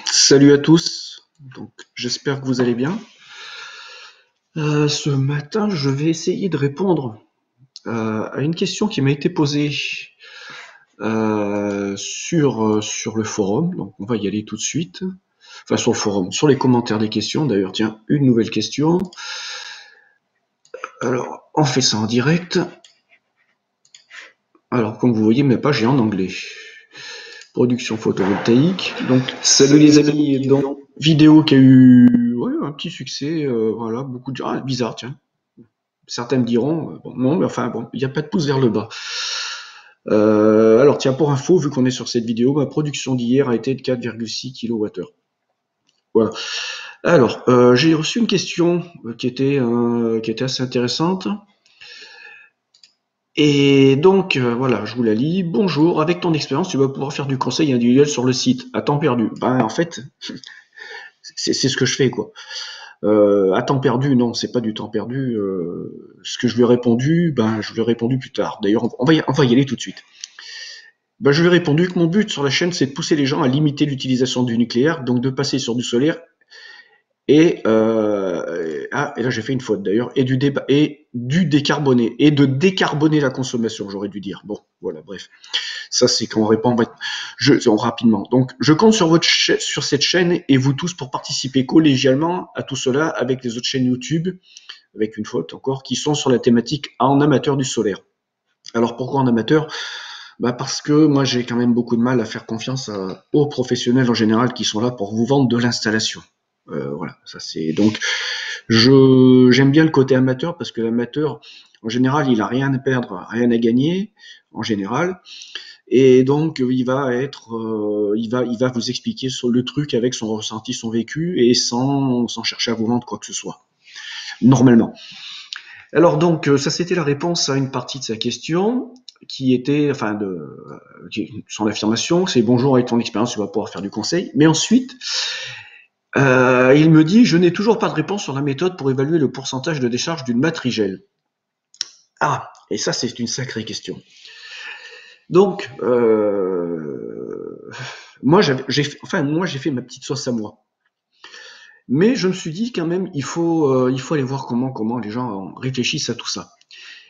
Salut à tous, donc j'espère que vous allez bien. Ce matin, je vais essayer de répondre à une question qui m'a été posée sur le forum, donc on va y aller tout de suite. Enfin sur le forum, sur les commentaires des questions, d'ailleurs tiens, une nouvelle question. Alors, on fait ça en direct. Alors, comme vous voyez, ma page est en anglais. Production photovoltaïque. Donc, salut les amis, donc vidéo qui a eu un petit succès, voilà, beaucoup de gens. Ah, bizarre, tiens. Certains me diront, bon, non, mais enfin, bon, il n'y a pas de pouce vers le bas. Alors, tiens, pour info, vu qu'on est sur cette vidéo, ma production d'hier a été de 4,6 kWh. Voilà. Alors, j'ai reçu une question qui était assez intéressante. Et donc, voilà, je vous la lis. Bonjour, avec ton expérience, tu vas pouvoir faire du conseil individuel sur le site, à temps perdu. Ben, en fait, c'est ce que je fais, quoi. À temps perdu, non, c'est pas du temps perdu. Ce que je lui ai répondu, ben, je lui ai répondu plus tard. D'ailleurs, on va y aller tout de suite. Ben, je lui ai répondu que mon but sur la chaîne, c'est de pousser les gens à limiter l'utilisation du nucléaire, donc de passer sur du solaire et là j'ai fait une faute d'ailleurs, et du décarboner, et de décarboner la consommation, j'aurais dû dire. Bon, voilà, bref. Ça, c'est quand on répond rapidement. Donc, je compte sur cette chaîne et vous tous pour participer collégialement à tout cela avec les autres chaînes YouTube, avec une faute encore, qui sont sur la thématique en amateur du solaire. Alors, pourquoi en amateur? Bah parce que moi, j'ai quand même beaucoup de mal à faire confiance aux professionnels en général qui sont là pour vous vendre de l'installation. Voilà, ça c'est donc j'aime bien le côté amateur parce que l'amateur, en général, il a rien à perdre, rien à gagner, en général. Et donc il va vous expliquer sur le truc avec son ressenti, son vécu et sans chercher à vous vendre quoi que ce soit. Normalement. Alors donc ça c'était la réponse à une partie de sa question qui était son affirmation, c'est bonjour avec ton expérience, tu vas pouvoir faire du conseil. Mais ensuite il me dit je n'ai toujours pas de réponse sur la méthode pour évaluer le pourcentage de décharge d'une batterie gel. Ah, et ça c'est une sacrée question. Donc, moi, j'ai fait ma petite sauce à moi. Mais je me suis dit quand même, il faut aller voir comment les gens réfléchissent à tout ça.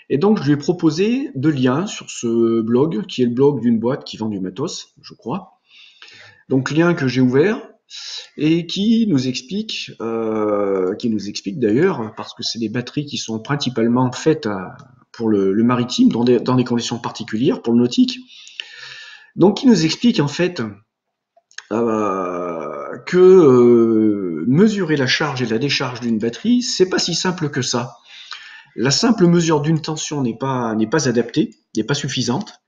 Et donc, je lui ai proposé 2 liens sur ce blog, qui est le blog d'une boîte qui vend du matos, je crois. Donc, lien que j'ai ouvert et qui nous explique d'ailleurs, parce que c'est des batteries qui sont principalement faites pour le maritime, dans des conditions particulières, pour le nautique. Donc, il nous explique en fait que mesurer la charge et la décharge d'une batterie, c'est pas si simple que ça. La simple mesure d'une tension n'est pas adaptée, n'est pas suffisante.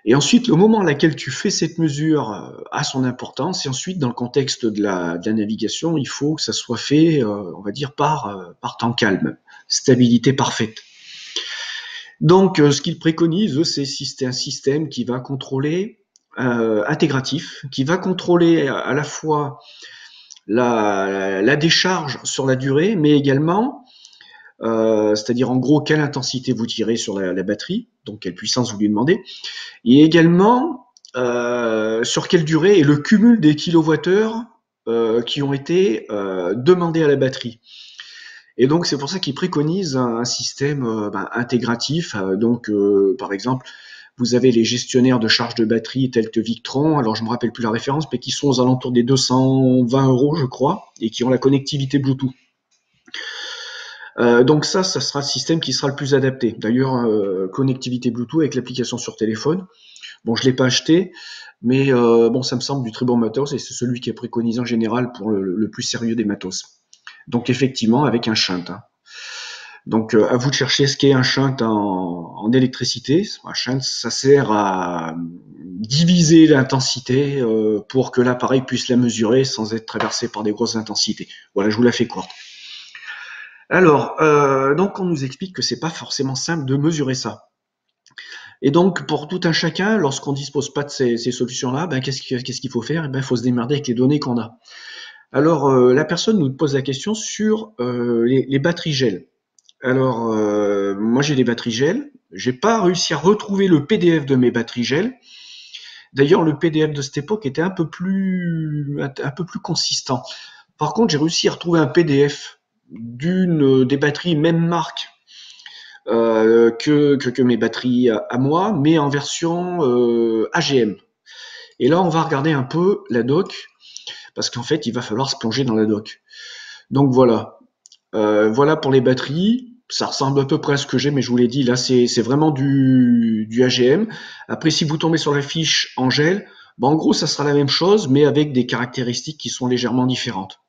Et ensuite, le moment à laquelle tu fais cette mesure a son importance. Et ensuite, dans le contexte de la navigation, il faut que ça soit fait, on va dire, par temps calme, stabilité parfaite. Donc, ce qu'il préconise, c'est un système qui va contrôler, intégratif, qui va contrôler à la fois la décharge sur la durée, mais également, c'est-à-dire en gros quelle intensité vous tirez sur la batterie, donc quelle puissance vous lui demandez, et également sur quelle durée et le cumul des kilowattheures qui ont été demandés à la batterie. Et donc c'est pour ça qu'ils préconisent un système intégratif. Donc par exemple, vous avez les gestionnaires de charge de batterie tels que Victron, alors je me rappelle plus la référence, mais qui sont aux alentours des 220 € je crois, et qui ont la connectivité Bluetooth. Donc ça sera le système qui sera le plus adapté. D'ailleurs, connectivité Bluetooth avec l'application sur téléphone. Bon, je l'ai pas acheté, mais bon, ça me semble du très bon matos et c'est celui qui est préconisé en général pour le plus sérieux des matos. Donc effectivement, avec un shunt. Hein. Donc à vous de chercher ce qu'est un shunt en électricité. Un shunt, ça sert à diviser l'intensité pour que l'appareil puisse la mesurer sans être traversé par des grosses intensités. Voilà, je vous la fais courte. Alors, donc on nous explique que c'est pas forcément simple de mesurer ça. Et donc, pour tout un chacun, lorsqu'on dispose pas de ces solutions-là, ben, qu'est-ce qu'il faut faire? Ben, il faut se démerder avec les données qu'on a. Alors, la personne nous pose la question sur les batteries gel. Alors, moi j'ai des batteries gel. J'ai pas réussi à retrouver le PDF de mes batteries gel, D'ailleurs, le PDF de cette époque était un peu plus consistant. Par contre, j'ai réussi à retrouver un PDF des batteries même marque que mes batteries à moi, mais en version AGM. Et là, on va regarder un peu la doc, parce qu'en fait, il va falloir se plonger dans la doc. Donc voilà. Voilà pour les batteries. Ça ressemble à peu près à ce que j'ai, mais je vous l'ai dit, là, c'est vraiment du AGM. Après, si vous tombez sur la fiche en gel, en gros, ça sera la même chose, mais avec des caractéristiques qui sont légèrement différentes.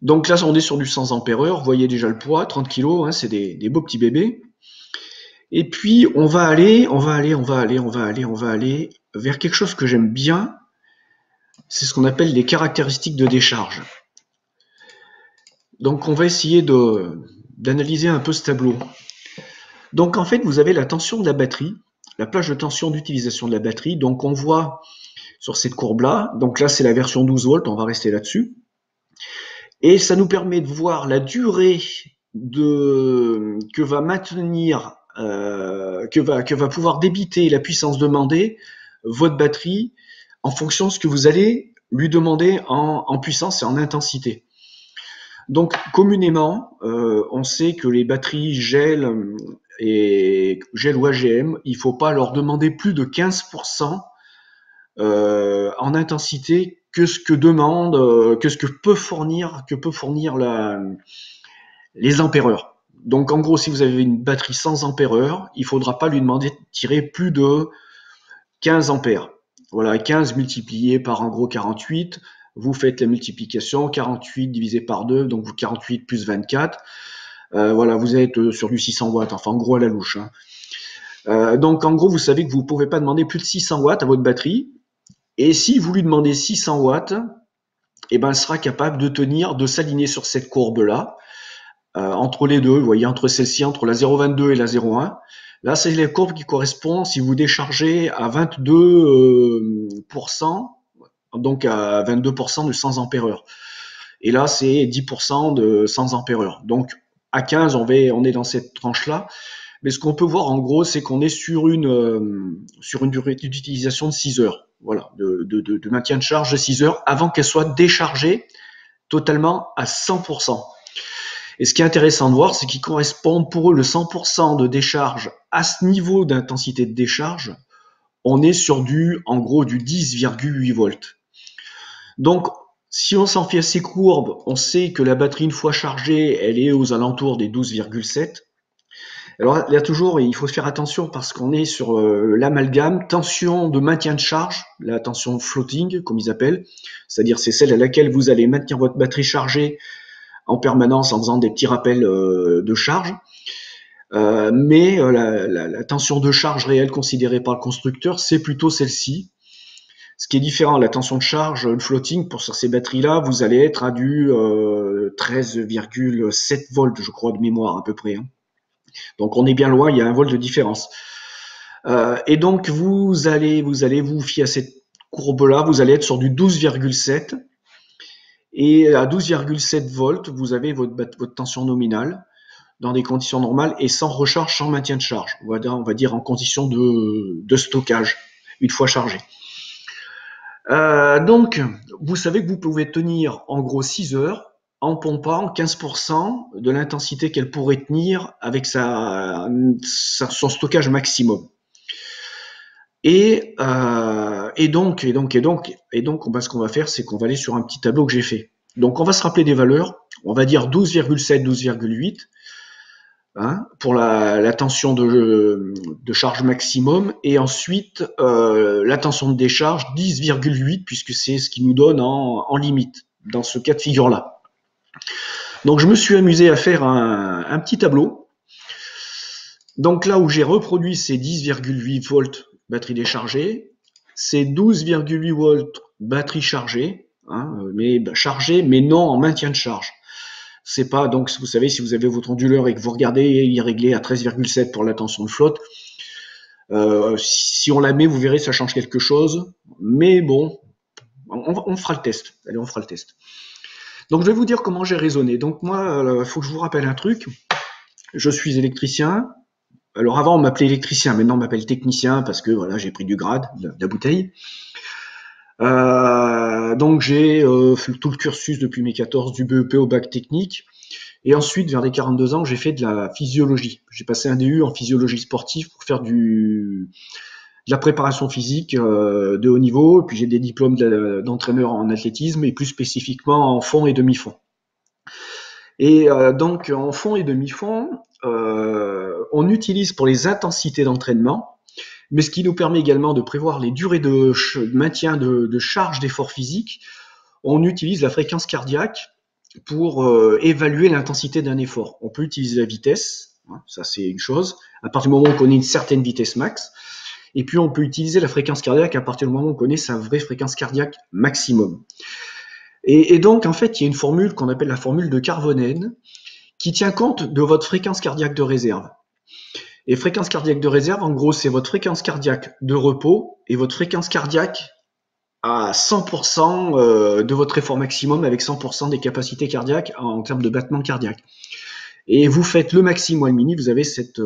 Donc là, on est sur du 100 ampères-heure. Vous voyez déjà le poids, 30 kg, hein, c'est des beaux petits bébés. Et puis, on va aller vers quelque chose que j'aime bien. C'est ce qu'on appelle les caractéristiques de décharge. Donc, on va essayer d'analyser un peu ce tableau. Donc, en fait, vous avez la tension de la batterie, la plage de tension d'utilisation de la batterie. Donc, on voit sur cette courbe-là, donc là, c'est la version 12 volts, on va rester là-dessus. Et ça nous permet de voir la durée que va maintenir, que va pouvoir débiter la puissance demandée, votre batterie, en fonction de ce que vous allez lui demander en puissance et en intensité. Donc, communément, on sait que les batteries gel ou AGM, il ne faut pas leur demander plus de 15% en intensité que ce que peut fournir les ampères-heure. Donc, en gros, si vous avez une batterie 100 ampères-heure, il ne faudra pas lui demander de tirer plus de 15 ampères. Voilà, 15 multiplié par en gros 48. Vous faites la multiplication, 48 divisé par 2, donc 48 plus 24. Voilà, vous êtes sur du 600 watts, enfin en gros à la louche. Hein. Donc en gros, vous savez que vous ne pouvez pas demander plus de 600 watts à votre batterie. Et si vous lui demandez 600 watts, eh ben, elle sera capable de s'aligner sur cette courbe-là, entre les deux, vous voyez, entre celle-ci, entre la 0,22 et la 0,1. Là, c'est les courbes qui correspondent si vous déchargez à 22%, donc à 22% de 100 ampères-heure. Et là, c'est 10% de 100 ampères-heure. Donc, à 15, on est dans cette tranche-là. Mais ce qu'on peut voir, en gros, c'est qu'on est sur une durée d'utilisation de 6 heures. Voilà, de maintien de charge de 6 heures avant qu'elle soit déchargée totalement à 100%. Et ce qui est intéressant de voir, c'est qu'ils correspondent pour eux le 100% de décharge à ce niveau d'intensité de décharge. On est sur en gros, du 10,8 volts. Donc, si on s'en fie à ces courbes, on sait que la batterie, une fois chargée, elle est aux alentours des 12,7. Alors, il faut faire attention parce qu'on est sur l'amalgame, tension de maintien de charge, la tension floating, comme ils appellent. C'est-à-dire, c'est celle à laquelle vous allez maintenir votre batterie chargée en permanence en faisant des petits rappels de charge. Mais la tension de charge réelle considérée par le constructeur, c'est plutôt celle-ci. Ce qui est différent, la tension de charge, le floating, pour ces batteries-là, vous allez être à du 13,7 volts, je crois, de mémoire à peu près. Hein. Donc on est bien loin, il y a 1 volt de différence. Et donc vous allez vous fier à cette courbe-là, vous allez être sur du 12,7. Et à 12,7 volts, vous avez votre tension nominale dans des conditions normales et sans recharge, sans maintien de charge. On va dire en condition de stockage, une fois chargé. Donc, vous savez que vous pouvez tenir en gros 6 heures en pompant 15% de l'intensité qu'elle pourrait tenir avec son stockage maximum. Et donc, ce qu'on va faire, c'est qu'on va aller sur un petit tableau que j'ai fait. Donc, on va se rappeler des valeurs. On va dire 12,7, 12,8 hein, pour la tension de charge maximum. Et ensuite, la tension de décharge 10,8 puisque c'est ce qui nous donne en limite dans ce cas de figure-là. Donc, je me suis amusé à faire un petit tableau. Donc là où j'ai reproduit ces 10,8 volts batterie déchargée, c'est 12,8 volts batterie chargée, hein, mais chargée, mais non en maintien de charge. C'est pas, donc vous savez, si vous avez votre onduleur et que vous regardez, il est réglé à 13,7 pour la tension de flotte. Si on la met, vous verrez, ça change quelque chose. Mais bon, on fera le test. Allez, on fera le test. Donc je vais vous dire comment j'ai raisonné. Donc moi, il faut que je vous rappelle un truc. Je suis électricien. Alors avant, on m'appelait électricien, maintenant on m'appelle technicien parce que voilà, j'ai pris du grade, de la bouteille. Donc j'ai fait tout le cursus depuis mes 14, du BEP au bac technique. Et ensuite, vers les 42 ans, j'ai fait de la physiologie. J'ai passé un DU en physiologie sportive pour faire de la préparation physique de haut niveau. Et puis j'ai des diplômes d'entraîneur en athlétisme et plus spécifiquement en fond et demi-fond. Et donc en fond et demi-fond, on utilise pour les intensités d'entraînement, mais ce qui nous permet également de prévoir les durées de maintien de charge d'effort physique, on utilise la fréquence cardiaque pour évaluer l'intensité d'un effort. On peut utiliser la vitesse, hein, ça c'est une chose, à partir du moment où on connaît une certaine vitesse max, et puis on peut utiliser la fréquence cardiaque à partir du moment où on connaît sa vraie fréquence cardiaque maximum. Et donc en fait, il y a une formule qu'on appelle la formule de Karvonen, qui tient compte de votre fréquence cardiaque de réserve. Et fréquence cardiaque de réserve, en gros, c'est votre fréquence cardiaque de repos et votre fréquence cardiaque à 100% de votre effort maximum avec 100% des capacités cardiaques en termes de battements cardiaques. Et vous faites le maxi moins le mini, vous avez cette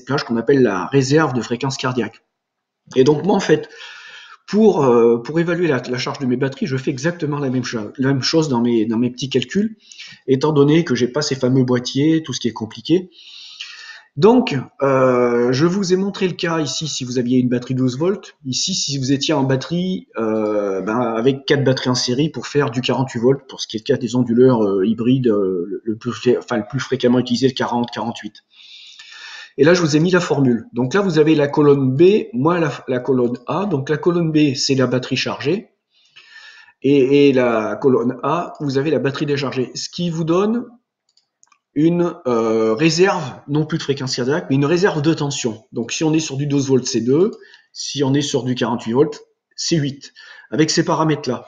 plage qu'on appelle la réserve de fréquence cardiaque. Et donc moi, en fait, pour évaluer la charge de mes batteries, je fais exactement la même chose dans mes petits calculs, étant donné que j'ai pas ces fameux boîtiers, tout ce qui est compliqué. Donc, je vous ai montré le cas ici si vous aviez une batterie 12 volts. Ici, si vous étiez en batterie avec 4 batteries en série pour faire du 48 volts, pour ce qui est le cas des onduleurs hybrides le plus fréquemment utilisé, le 40-48. Et là, je vous ai mis la formule. Donc là, vous avez la colonne B moins la colonne A. Donc la colonne B, c'est la batterie chargée. Et la colonne A, vous avez la batterie déchargée. Ce qui vous donne une réserve, non plus de fréquence cardiaque, mais une réserve de tension. Donc si on est sur du 12 volts, c'est 2. Si on est sur du 48 volts, c'est 8. Avec ces paramètres-là.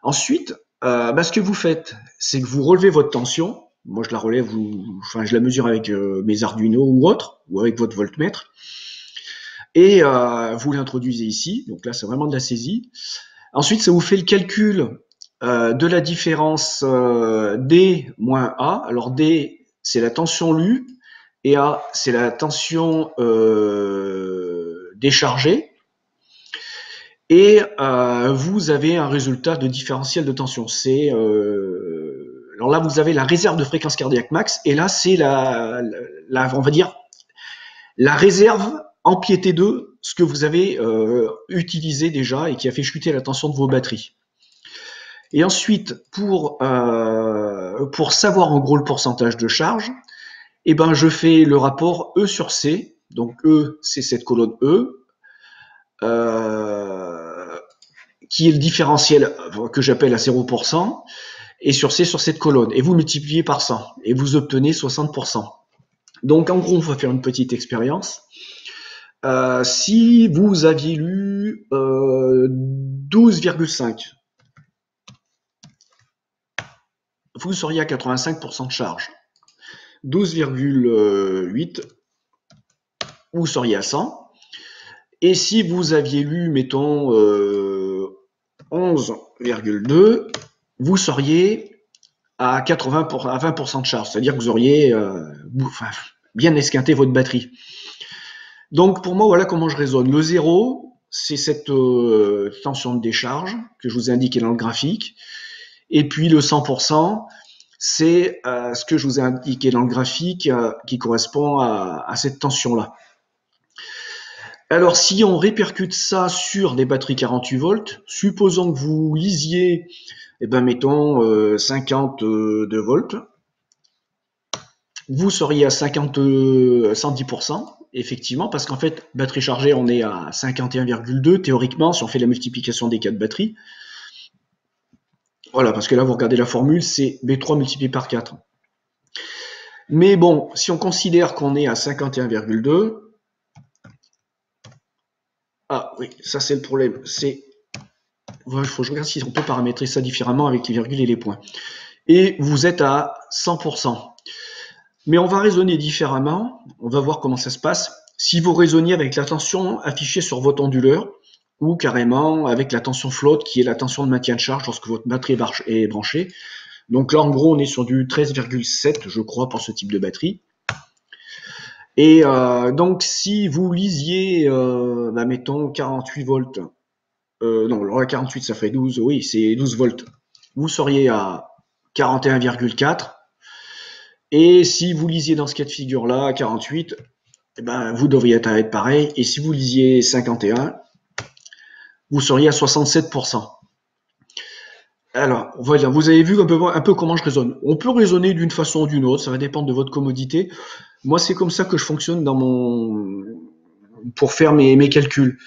Ensuite, ce que vous faites, c'est que vous relevez votre tension. Moi, je la relève, je la mesure avec mes Arduino ou autre, ou avec votre voltmètre. Et vous l'introduisez ici. Donc là, c'est vraiment de la saisie. Ensuite, ça vous fait le calcul de la différence D moins A. Alors D, c'est la tension lue, et A, c'est la tension déchargée. Et vous avez un résultat de différentiel de tension. C'est alors là, vous avez la réserve de fréquence cardiaque max, et là, c'est on va dire, la réserve empiétée de ce que vous avez utilisé déjà et qui a fait chuter la tension de vos batteries. Et ensuite, pour savoir en gros le pourcentage de charge, je fais le rapport E sur C. Donc E, c'est cette colonne E, qui est le différentiel que j'appelle à 0%, et sur C, sur cette colonne. Et vous multipliez par 100, et vous obtenez 60%. Donc en gros, on va faire une petite expérience. Si vous aviez lu 12,5, vous seriez à 85% de charge. 12,8, vous seriez à 100. Et si vous aviez lu, mettons, 11,2, vous seriez à 20% de charge. C'est-à-dire que vous auriez bien esquinté votre batterie. Donc pour moi, voilà comment je raisonne. Le 0, c'est cette tension de décharge que je vous ai indiqué dans le graphique. Et puis le 100%, c'est ce que je vous ai indiqué dans le graphique qui correspond à cette tension-là. Alors si on répercute ça sur des batteries 48 volts, supposons que vous lisiez, mettons 52 volts, vous seriez à 110%, effectivement, parce qu'en fait, batterie chargée, on est à 51,2 théoriquement, si on fait la multiplication des 4 batteries. Voilà, parce que là, vous regardez la formule, c'est B3 multiplié par 4. Mais bon, si on considère qu'on est à 51,2, ah oui, ça c'est le problème, c'est... Voilà, il faut que je regarde si on peut paramétrer ça différemment avec les virgules et les points. Et vous êtes à 100%. Mais on va raisonner différemment, on va voir comment ça se passe. Si vous raisonniez avec la tension affichée sur votre onduleur, ou carrément avec la tension float, qui est la tension de maintien de charge lorsque votre batterie est branchée. Donc là, en gros, on est sur du 13,7, je crois, pour ce type de batterie. Et donc, si vous lisiez, mettons 48 volts, non, alors là, 48, ça ferait 12, oui, c'est 12 volts. Vous seriez à 41,4. Et si vous lisiez dans ce cas de figure-là, à 48, eh ben, vous devriez être pareil. Et si vous lisiez 51, vous seriez à 67%. Alors, voilà, vous avez vu un peu comment je raisonne. On peut raisonner d'une façon ou d'une autre, ça va dépendre de votre commodité. Moi, c'est comme ça que je fonctionne pour faire mes calculs.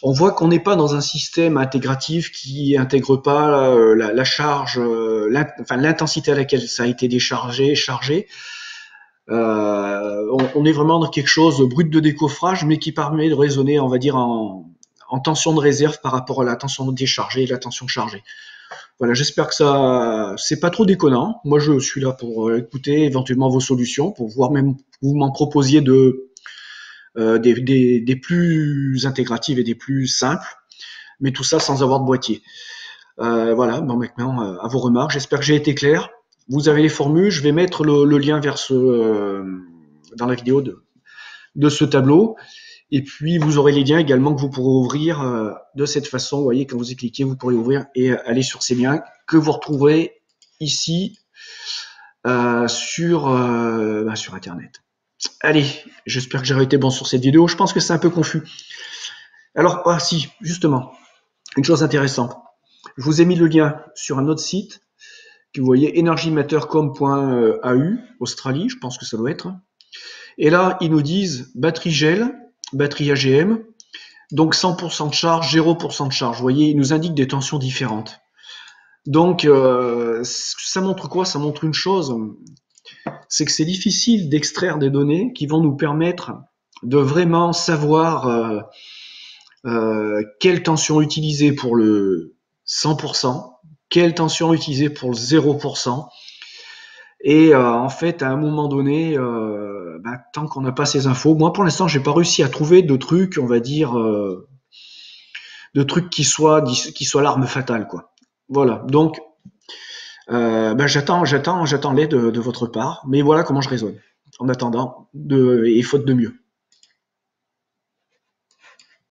On voit qu'on n'est pas dans un système intégratif qui intègre pas la charge, enfin l'intensité à laquelle ça a été déchargé, chargé. On est vraiment dans quelque chose de brut de décoffrage, mais qui permet de raisonner, on va dire, en tension de réserve par rapport à la tension déchargée et la tension chargée. Voilà, j'espère que ça, c'est pas trop déconnant. Moi, je suis là pour écouter éventuellement vos solutions, pour voir même vous m'en proposiez des plus intégratives et des plus simples, mais tout ça sans avoir de boîtier. Voilà, bon, maintenant, à vos remarques, j'espère que j'ai été clair. Vous avez les formules, je vais mettre le lien vers dans la vidéo de ce tableau. Et puis, vous aurez les liens également que vous pourrez ouvrir de cette façon. Vous voyez, quand vous y cliquez, vous pourrez ouvrir et aller sur ces liens que vous retrouverez ici sur Internet. Allez, j'espère que j'ai été bon sur cette vidéo. Je pense que c'est un peu confus. Alors, si, justement, une chose intéressante. Je vous ai mis le lien sur un autre site que vous voyez, energymatter.com.au, Australie, je pense que ça doit être. Et là, ils nous disent batterie gel, batterie AGM, donc 100% de charge, 0% de charge. Vous voyez, ils nous indiquent des tensions différentes. Donc, ça montre quoi? Ça montre une chose, c'est que c'est difficile d'extraire des données qui vont nous permettre de vraiment savoir quelle tension utiliser pour le 100%, quelle tension utiliser pour le 0%. Et en fait, à un moment donné, tant qu'on n'a pas ces infos, moi pour l'instant, j'ai pas réussi à trouver de trucs, on va dire, de trucs qui soient l'arme fatale, quoi. Voilà. Donc, j'attends l'aide de votre part. Mais voilà comment je raisonne. En attendant, et faute de mieux.